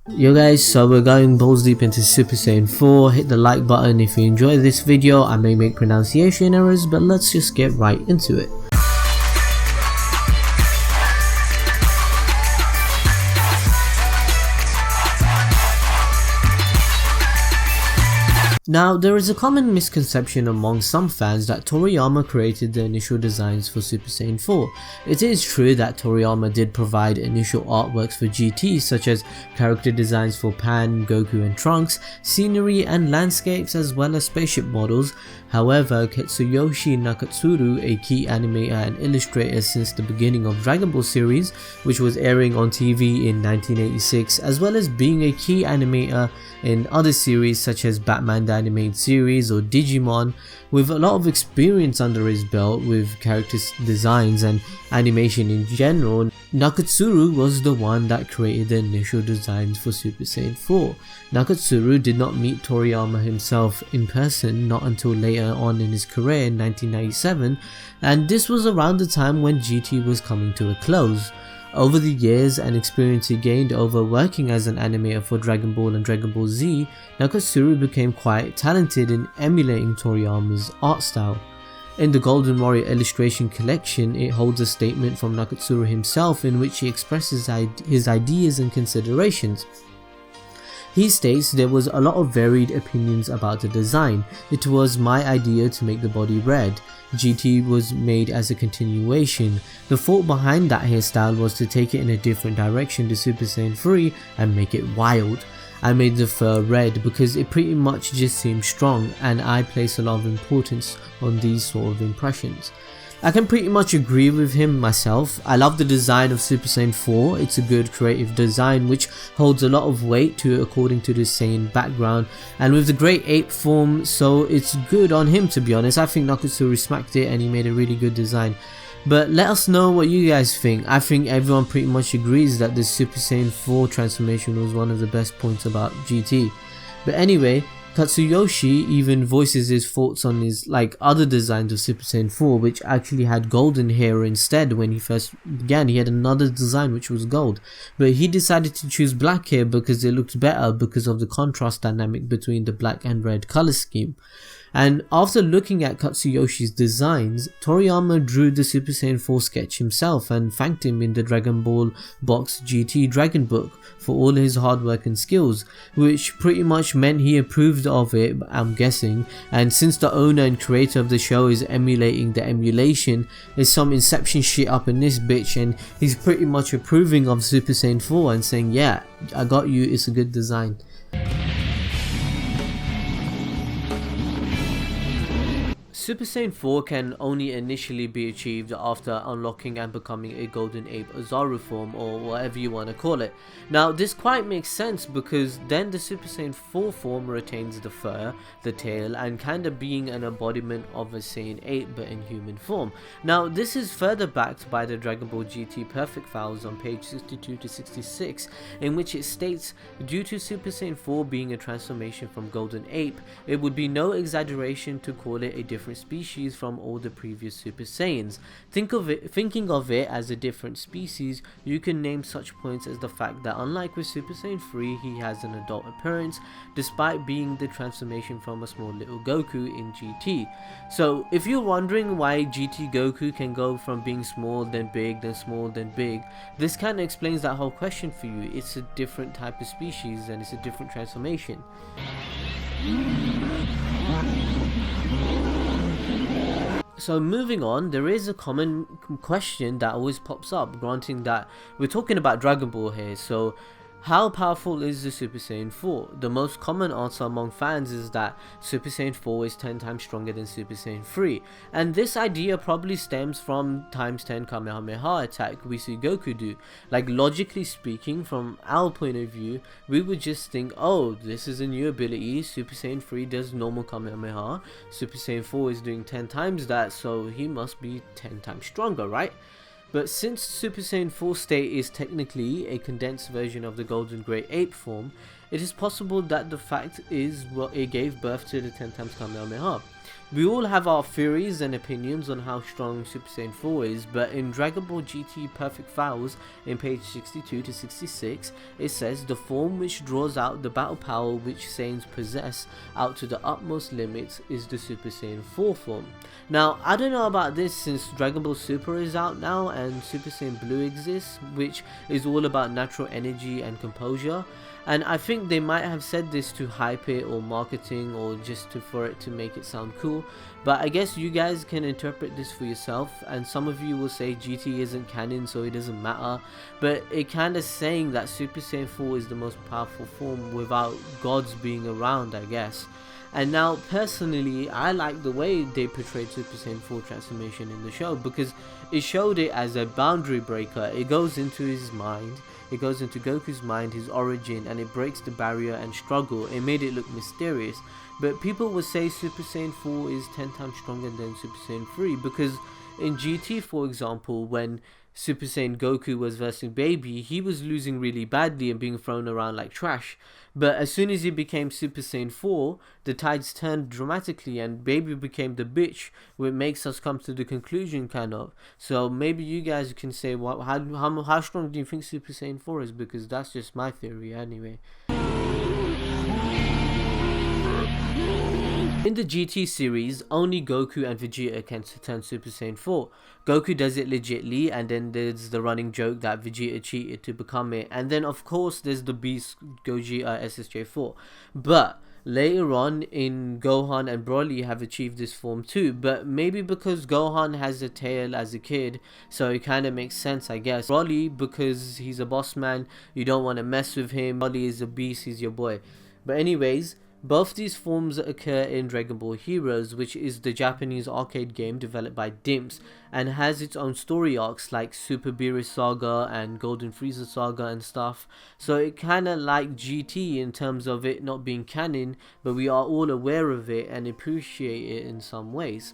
Yo guys, so we're going balls deep into Super Saiyan 4. Hit the like button if you enjoy this video. I may make pronunciation errors, but let's just get right into it. Now, there is a common misconception among some fans that Toriyama created the initial designs for Super Saiyan 4. It is true that Toriyama did provide initial artworks for GT, such as character designs for Pan, Goku and Trunks, scenery and landscapes, as well as spaceship models. However, Katsuyoshi Nakatsuru, a key animator and illustrator since the beginning of Dragon Ball series, which was airing on TV in 1986, as well as being a key animator in other series such as Batman the Animated Series or Digimon, with a lot of experience under his belt with character designs and animation in general, Nakatsuru was the one that created the initial designs for Super Saiyan 4. Nakatsuru did not meet Toriyama himself in person not until later on in his career in 1997, and this was around the time when GT was coming to a close. Over the years and experience he gained over working as an animator for Dragon Ball and Dragon Ball Z, Nakatsuru became quite talented in emulating Toriyama's art style. In the Golden Warrior illustration collection, it holds a statement from Nakatsuru himself in which he expresses his ideas and considerations. He states there was a lot of varied opinions about the design. It was my idea to make the body red. GT was made as a continuation. The thought behind that hairstyle was to take it in a different direction to Super Saiyan 3 and make it wild. I made the fur red because it pretty much just seemed strong, and I place a lot of importance on these sort of impressions. I can pretty much agree with him myself. I love the design of Super Saiyan 4. It's a good creative design which holds a lot of weight to according to the Saiyan background, and with the great ape form, so it's good on him, to be honest. I think Nakatsuru smacked it and he made a really good design. But let us know what you guys think. I think everyone pretty much agrees that the Super Saiyan 4 transformation was one of the best points about GT. But anyway, Katsuyoshi even voices his thoughts on his other designs of Super Saiyan 4, which actually had golden hair instead. When he first began, he had another design which was gold, but he decided to choose black hair because it looked better because of the contrast dynamic between the black and red color scheme. And after looking at Katsuyoshi's designs, Toriyama drew the Super Saiyan 4 sketch himself and thanked him in the Dragon Ball Box GT Dragon Book for all his hard work and skills, which pretty much meant he approved of it, I'm guessing. And since the owner and creator of the show is emulating the emulation, there's some Inception shit up in this bitch, and he's pretty much approving of Super Saiyan 4 and saying, yeah, I got you, it's a good design. Super Saiyan 4 can only initially be achieved after unlocking and becoming a Golden Ape Ozaru form, or whatever you want to call it. Now this quite makes sense because then the Super Saiyan 4 form retains the fur, the tail, and kinda being an embodiment of a Saiyan 8 but in human form. Now this is further backed by the Dragon Ball GT Perfect Files on page 62 to 66, in which it states, due to Super Saiyan 4 being a transformation from Golden Ape, it would be no exaggeration to call it a different species from all the previous Super Saiyans. Thinking of it as a different species, you can name such points as the fact that unlike with Super Saiyan 3, he has an adult appearance despite being the transformation from a small little Goku in GT. So if you're wondering why GT Goku can go from being small then big then small then big, this kind of explains that whole question for you. It's a different type of species and it's a different transformation. So moving on, there is a common question that always pops up, granting that we're talking about Dragon Ball here. So how powerful is the Super Saiyan 4? The most common answer among fans is that Super Saiyan 4 is 10 times stronger than Super Saiyan 3, and this idea probably stems from times 10 Kamehameha attack we see Goku do. Like, logically speaking, from our point of view, we would just think, oh, this is a new ability, Super Saiyan 3 does normal Kamehameha, Super Saiyan 4 is doing 10 times that, so he must be 10 times stronger, right? But since Super Saiyan 4 state is technically a condensed version of the Golden Great Ape form, it is possible that the fact is what it gave birth to the 10 times Kamehameha. We all have our theories and opinions on how strong Super Saiyan 4 is, but in Dragon Ball GT Perfect Files in page 62 to 66, it says the form which draws out the battle power which Saiyans possess out to the utmost limits is the Super Saiyan 4 form. Now, I don't know about this since Dragon Ball Super is out now and Super Saiyan Blue exists, which is all about natural energy and composure. And I think they might have said this to hype it or marketing or just for it to make it sound cool, but I guess you guys can interpret this for yourself, and some of you will say GT isn't canon so it doesn't matter, but it kind of saying that Super Saiyan 4 is the most powerful form without gods being around, I guess. And now personally I like the way they portrayed Super Saiyan 4 transformation in the show, because it showed it as a boundary breaker. It goes into his mind, it goes into Goku's mind, his origin, and it breaks the barrier and struggle. It made it look mysterious. But people would say Super Saiyan 4 is 10 times stronger than Super Saiyan 3, because in GT, for example, when Super Saiyan Goku was versing Baby, he was losing really badly and being thrown around like trash. But as soon as he became Super Saiyan 4, the tides turned dramatically and Baby became the bitch, which makes us come to the conclusion kind of. So maybe you guys can say, well, how strong do you think Super Saiyan 4 is? Because that's just my theory anyway. In the GT series, only Goku and Vegeta can turn Super Saiyan 4. Goku does it legitly, and then there's the running joke that Vegeta cheated to become it, and then of course there's the beast Gogeta SSJ4. But later on in Gohan and Broly have achieved this form too, but maybe because Gohan has a tail as a kid, so it kind of makes sense I guess. Broly, because he's a boss man, you don't want to mess with him. Broly is a beast, he's your boy. But anyways, both these forms occur in Dragon Ball Heroes, which is the Japanese arcade game developed by Dimps and has its own story arcs like Super Beerus Saga and Golden Frieza Saga and stuff. So it kinda like GT in terms of it not being canon, but we are all aware of it and appreciate it in some ways.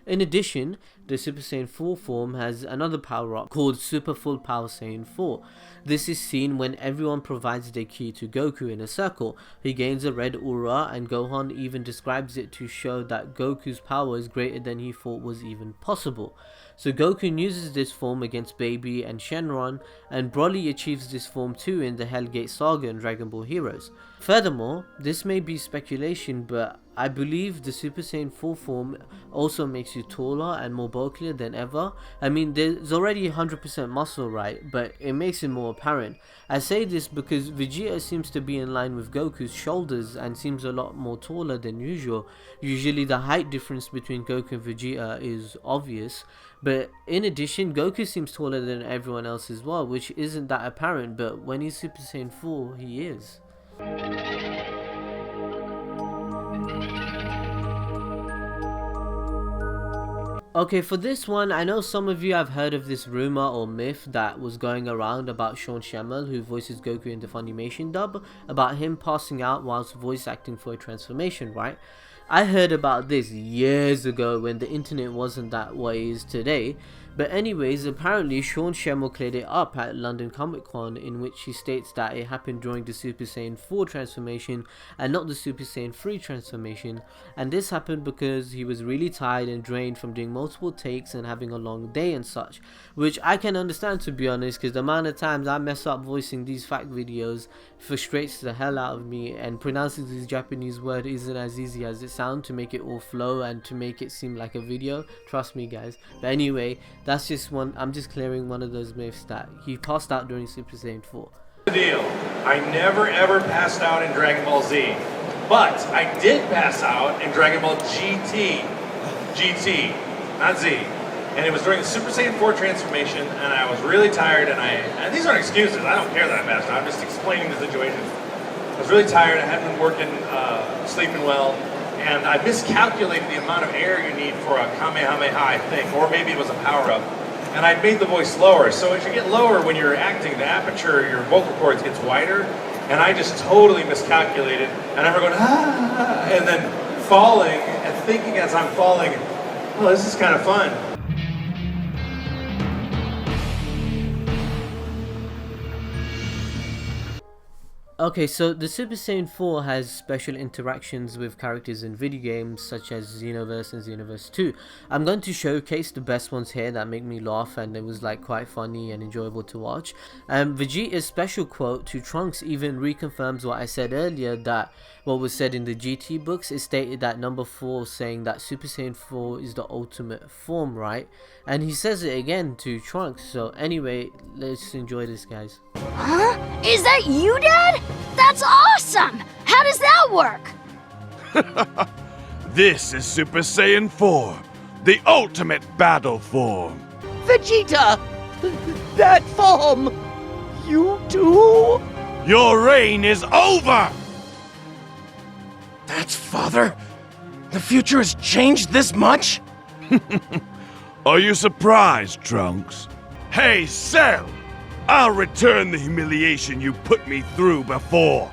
In addition, the Super Saiyan 4 form has another power-up called Super Full Power Saiyan 4. This is seen when everyone provides their ki to Goku in a circle. He gains a red aura, and Gohan even describes it to show that Goku's power is greater than he thought was even possible. So Goku uses this form against Baby and Shenron, and Broly achieves this form too in the Hellgate Saga in Dragon Ball Heroes. Furthermore, this may be speculation, but I believe the Super Saiyan 4 form also makes you taller and more bulkier than ever. I mean, there's already 100% muscle, right? But it makes it more apparent. I say this because Vegeta seems to be in line with Goku's shoulders and seems a lot more taller than usual. Usually the height difference between Goku and Vegeta is obvious, but in addition, Goku seems taller than everyone else as well, which isn't that apparent, but when he's Super Saiyan 4, he is. Okay, for this one, I know some of you have heard of this rumor or myth that was going around about Sean Schemmel, who voices Goku in the Funimation dub, about him passing out whilst voice acting for a transformation, right? I heard about this years ago when the internet wasn't that what it is today. But anyways, apparently Sean Schemmel cleared it up at London Comic Con, in which he states that it happened during the Super Saiyan 4 transformation and not the Super Saiyan 3 transformation, and this happened because he was really tired and drained from doing multiple takes and having a long day and such, which I can understand, to be honest, because the amount of times I mess up voicing these fact videos frustrates the hell out of me, and pronouncing these Japanese words isn't as easy as it sounds to make it all flow and to make it seem like a video, trust me guys. But anyway, that's just one, I'm just clearing one of those myths that he passed out during Super Saiyan 4. The deal, I never ever passed out in Dragon Ball Z, but I did pass out in Dragon Ball GT, not Z, and it was during the Super Saiyan 4 transformation, and I was really tired, and these aren't excuses, I don't care that I passed out, I'm just explaining the situation. I was really tired, I hadn't been working, sleeping well, and I miscalculated the amount of air you need for a Kamehameha, I think, or maybe it was a power-up. And I made the voice lower. So as you get lower when you're acting, the aperture, your vocal cords gets wider. And I just totally miscalculated. And I remember going, ah, and then falling and thinking as I'm falling, oh, this is kind of fun. Okay, so the Super Saiyan 4 has special interactions with characters in video games such as Xenoverse and Xenoverse 2. I'm going to showcase the best ones here that make me laugh and it was like quite funny and enjoyable to watch. Vegeta's special quote to Trunks even reconfirms what I said earlier, that what was said in the GT books. Is stated that number 4 saying that Super Saiyan 4 is the ultimate form, right? And he says it again to Trunks. So anyway, let's enjoy this, guys. Huh? Is that you, Dad? That's awesome! How does that work? This is Super Saiyan 4, the ultimate battle form. Vegeta! That form! You too? Your reign is over! That's father? The future has changed this much? Are you surprised, Trunks? Hey, Cell! I'll return the humiliation you put me through before.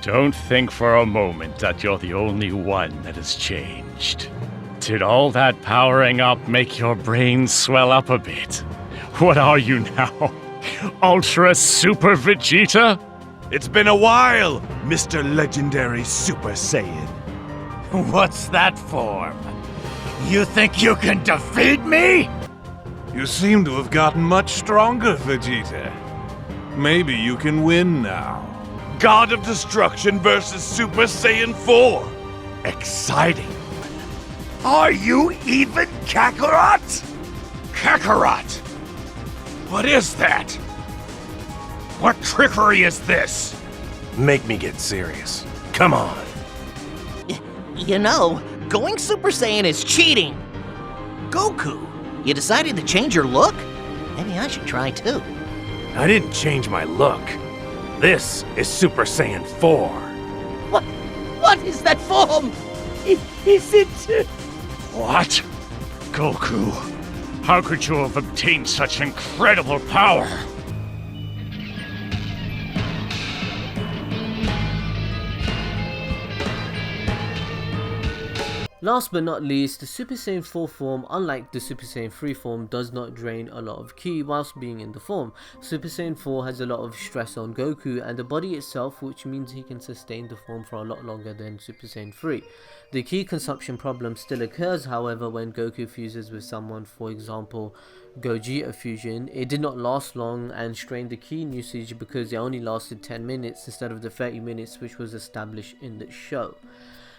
Don't think for a moment that you're the only one that has changed. Did all that powering up make your brain swell up a bit? What are you now? Ultra Super Vegeta? It's been a while, Mr. Legendary Super Saiyan. What's that form? You think you can defeat me? You seem to have gotten much stronger, Vegeta. Maybe you can win now. God of Destruction versus Super Saiyan 4. Exciting. Are you even Kakarot? Kakarot! What is that? What trickery is this? Make me get serious. Come on. You know, going Super Saiyan is cheating. Goku, you decided to change your look? Maybe I should try too. I didn't change my look. This is Super Saiyan 4. What is that form? Is it... What? Goku, how could you have obtained such incredible power? Last but not least, the Super Saiyan 4 form, unlike the Super Saiyan 3 form, does not drain a lot of ki whilst being in the form. Super Saiyan 4 has a lot of stress on Goku and the body itself, which means he can sustain the form for a lot longer than Super Saiyan 3. The ki consumption problem still occurs, however, when Goku fuses with someone, for example Gogeta fusion. It did not last long and strained the ki usage because it only lasted 10 minutes instead of the 30 minutes which was established in the show.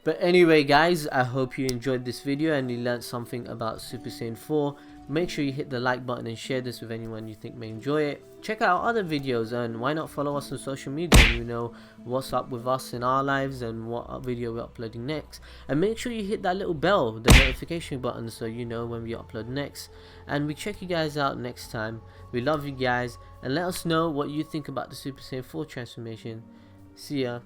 But anyway guys, I hope you enjoyed this video and you learned something about Super Saiyan 4. Make sure you hit the like button and share this with anyone you think may enjoy it. Check out other videos and why not follow us on social media and you know what's up with us in our lives and what video we're uploading next. And make sure you hit that little bell, the notification button, so you know when we upload next. And we check you guys out next time. We love you guys and let us know what you think about the Super Saiyan 4 transformation. See ya.